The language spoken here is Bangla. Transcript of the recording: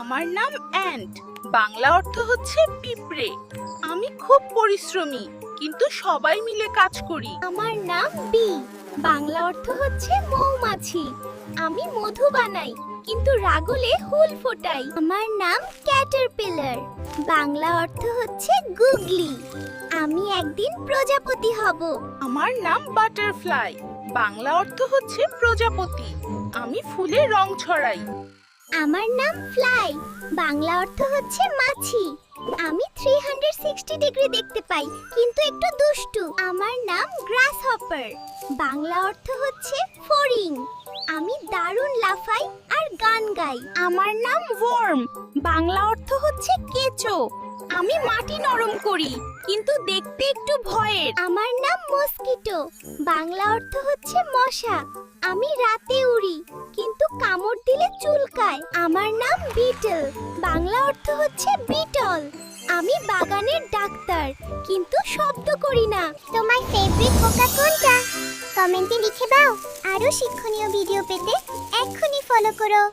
আমার নাম অ্যান্ট। বাংলা অর্থ হচ্ছে পিঁপড়ে। আমি খুব পরিশ্রমী, কিন্তু সবাই মিলে কাজ করি। আমার নাম বি। বাংলা অর্থ হচ্ছে মৌমাছি। আমি মধু বানাই, কিন্তু রাগলে হুল ফোটাই। আমার নাম ক্যাটারপিলার। বাংলা অর্থ হচ্ছে গুগলি। আমি একদিন প্রজাপতি হব। আমার নাম বাটারফ্লাই। বাংলা অর্থ হচ্ছে প্রজাপতি। আমি ফুলে রং ছড়াই। আমার নাম ফ্লাই। বাংলা অর্থ হচ্ছে মাছি। আমি 360 ডিগ্রি দেখতে পাই, কিন্তু একটু দুষ্টু। আমার নাম গ্রাসহপার। বাংলা অর্থ হচ্ছে ফড়িং। আমি দারুণ লাফাই আর গান গাই। আমার নাম ওয়ার্ম। বাংলা অর্থ হচ্ছে কেঁচো। আমি মাটি নরম করি, কিন্তু দেখতে একটু ভয়ের। আমার নাম মস্কিটো। বাংলা অর্থ হচ্ছে মশা। আমি রাতে উড়ি, কিন্তু কামড় দিলে চুলকায়। আমার নাম বিটল। বাংলা অর্থ হচ্ছে বিটল। আমি বাগানের ডাক্তার, কিন্তু শব্দ করি না। তোমার ফেভারিট পোকা কোনটা? কমেন্টে লিখে দাও। আরো শিক্ষণীয় ভিডিও পেতে এক্ষুনি ফলো করো।